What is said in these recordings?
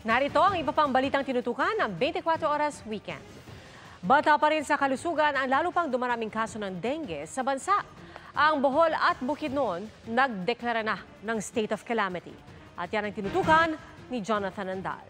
Narito ang iba pang balitang tinutukan ng 24 Oras Weekend. Bata pa rin sa kalusugan ang lalo pang dumaraming kaso ng dengue sa bansa. Ang Bohol at Bukidnon nagdeklara na ng state of calamity. At yan ang tinutukan ni Jonathan Andal.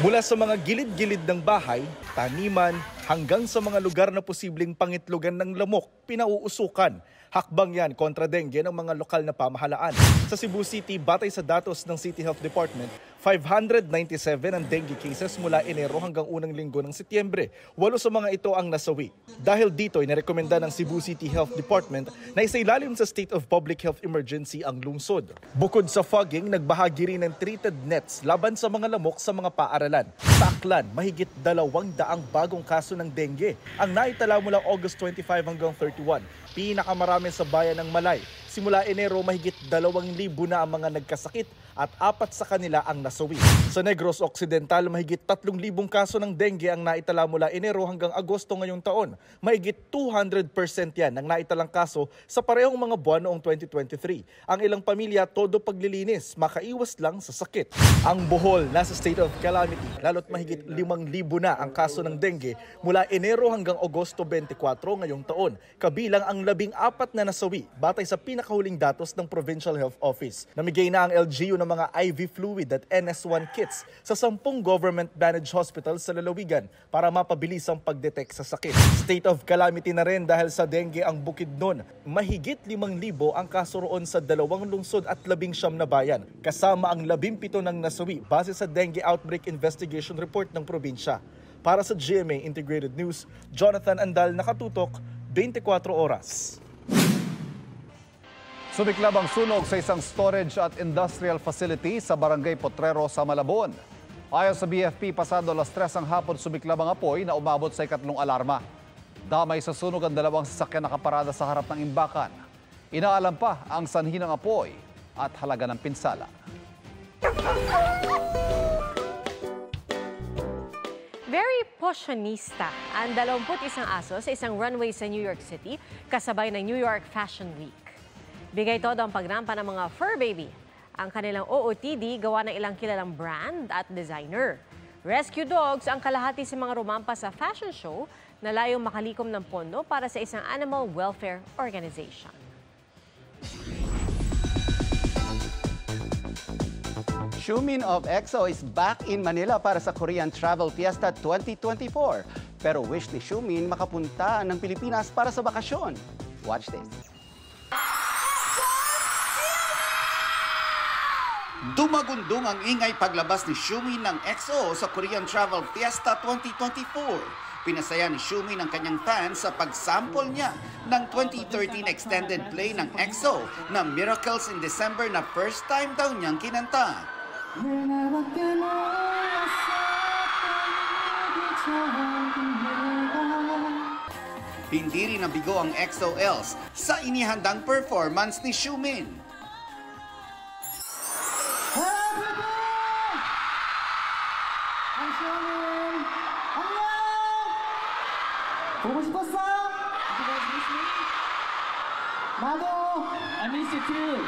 Mula sa mga gilid-gilid ng bahay, taniman, hanggang sa mga lugar na posibleng pangitlugan ng lamok, pinauusukan. Hakbang yan kontra dengue ng mga lokal na pamahalaan. Sa Cebu City, batay sa datos ng City Health Department, 597 ang dengue cases mula Enero hanggang unang linggo ng Setyembre. 8 sa mga ito ang nasawi. Dahil dito, inarekomenda ng Cebu City Health Department na isailalim sa state of public health emergency ang lungsod. Bukod sa fogging, nagbahagi rin ng treated nets laban sa mga lamok sa mga paaralan. Sa Aklan, mahigit 200 bagong kaso ng dengue ang naitala mula August 25 hanggang 31. Pinakamarami sa bayan ng Malay. Simula Enero, mahigit 2,000 na ang mga nagkasakit at 4 sa kanila ang nasawi. Sa Negros Occidental, mahigit 3,000 kaso ng dengue ang naitala mula Enero hanggang Agosto ngayong taon. Mahigit 200% yan ang naitalang kaso sa parehong mga buwan noong 2023. Ang ilang pamilya, todo paglilinis, makaiwas lang sa sakit. Ang Bohol, nasa state of calamity, lalo't mahigit 5,000 na ang kaso ng dengue mula Enero hanggang Agosto 24 ngayong taon. Kabilang ang 14 na nasawi, batay sa pinakahuling datos ng Provincial Health Office. Namigay na ang LGU ng mga IV fluid at NS1 kits sa 10 government-managed hospitals sa lalawigan para mapabilis ang pagdetect sa sakit. State of calamity na rin dahil sa dengue ang Bukidnon. Mahigit 5,000 ang kaso roon sa 2 lungsod at 19 na bayan, kasama ang 17 ng nasawi base sa Dengue Outbreak Investigation Report ng probinsya. Para sa GMA Integrated News, Jonathan Andal, nakatutok, 24 oras. Sumiklab ang sunog sa isang storage at industrial facility sa Barangay Potrero sa Malabon. Ayon sa BFP, pasado alas 3 ang hapon sumiklab ang apoy na umabot sa ikatlong alarma. Damay sa sunog ang 2 sasakyan nakaparada sa harap ng imbakan. Inaalam pa ang sanhi ng apoy at halaga ng pinsala. Very fashionista ang 21 aso sa isang runway sa New York City kasabay ng New York Fashion Week. Bigay todo ang pagrampa ng mga fur baby. Ang kanilang OOTD gawa ng ilang kilalang brand at designer. Rescue dogs ang kalahati sa mga rumampa sa fashion show na layong makalikom ng pondo para sa isang animal welfare organization. Xiumin of EXO is back in Manila para sa Korean Travel Fiesta 2024. Pero wish ni Xiumin makapunta ng Pilipinas para sa bakasyon. Watch this. Dumagundong ang ingay paglabas ni Xiumin ng EXO sa Korean Travel Fiesta 2024. Pinasaya ni Xiumin ang kanyang fans sa pag-sample niya ng 2013 extended play ng EXO na Miracles in December na first time daw niyang kinanta. Hindi rin nabigo ang EXO-Ls sa inihandang performance ni Xiumin. 보고 싶었어? 나도 I miss you too.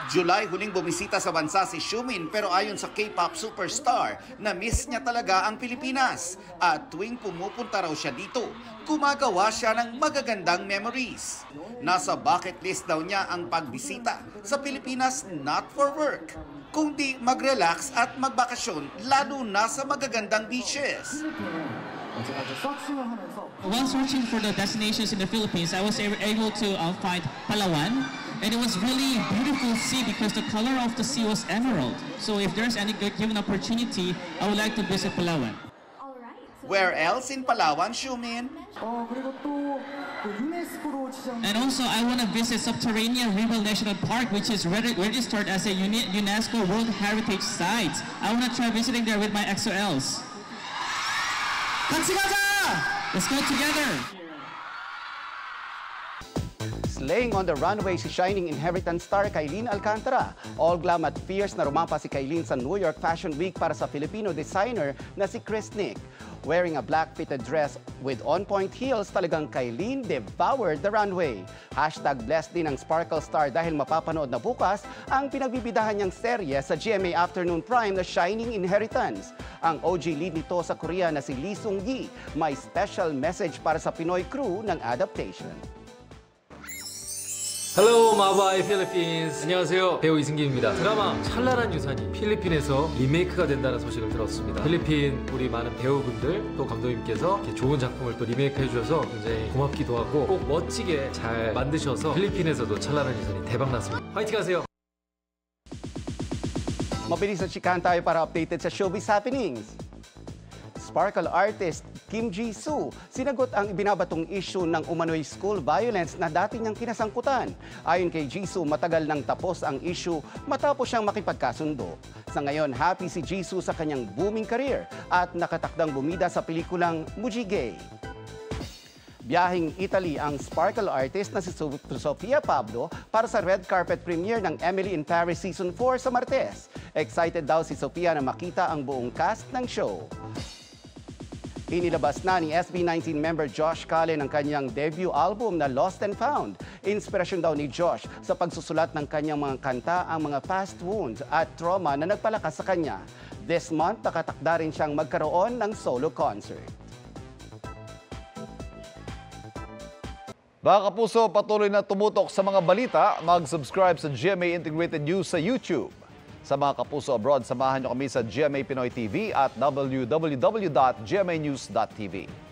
July huling bumisita sa bansa si Xiumin pero ayon sa K-pop superstar, na-miss niya talaga ang Pilipinas. At tuwing pumupunta raw siya dito, gumagawa siya ng magagandang memories. Nasa bucket list daw niya ang pagbisita sa Pilipinas not for work, kundi mag-relax at magbakasyon lalo na sa magagandang beaches. While searching for the destinations in the Philippines, I was able to find Palawan, and it was really beautiful sea because the color of the sea was emerald. So if there's any given opportunity, I would like to visit Palawan. Where else in Palawan, Xiumin? And also, I want to visit Subterranean River National Park, which is registered as a UNESCO World Heritage Site. I want to try visiting there with my EXO-Ls. 같이 가자! Let's go together! Slaying on the runway si shining inheritance star Kailin Alcantara. All glam at fierce na rumampa si Kailin sa New York Fashion Week para sa Filipino designer na si Chris Nick. Wearing a black fitted dress with on-point heels, talagang Kailin devoured the runway. Blessed din ang Sparkle Star dahil mapapanood na bukas ang pinagbibidahan niyang serye sa GMA Afternoon Prime na Shining Inheritance. Ang OG lead nito sa Korea na si Lee Sung-gi may special message para sa Pinoy crew ng adaptation. Hello, 마바이 필리핀스. 안녕하세요. 배우 이승기입니다. 드라마 찬란한 유산이 필리핀에서 리메이크가 된다는 소식을 들었습니다. 필리핀 우리 많은 배우분들 또 감독님께서 이렇게 좋은 작품을 또 리메이크 해주셔서 굉장히 고맙기도 하고 꼭 멋지게 잘 만드셔서 필리핀에서도 찬란한 유산이 대박났습니다. 화이팅하세요. Mabilis na chikahan tayo para updated sa showbiz happenings. Sparkle artist Kim Jisoo sinagot ang ibinabatong issue ng umano'y school violence na dati niyang kinasangkutan. Ayon kay Jisoo, matagal nang tapos ang issue matapos siyang makipagkasundo. Sa ngayon, happy si Jisoo sa kanyang booming career at nakatakdang bumida sa pelikulang Mujige. Biyahing Italy ang Sparkle artist na si Sofia Pablo para sa red carpet premiere ng Emily in Paris Season 4 sa Martes. Excited daw si Sofia na makita ang buong cast ng show. Inilabas na ni SB19 member Josh Cullen ang kanyang debut album na Lost and Found. Inspirasyon daw ni Josh sa pagsusulat ng kanyang mga kanta ang mga past wounds at trauma na nagpalakas sa kanya. This month, nakatakda rin siyang magkaroon ng solo concert. Mga kapuso, patuloy na tumutok sa mga balita. Mag-subscribe sa GMA Integrated News sa YouTube. Sa mga kapuso abroad, samahan niyo kami sa GMA Pinoy TV at www.gmanews.tv.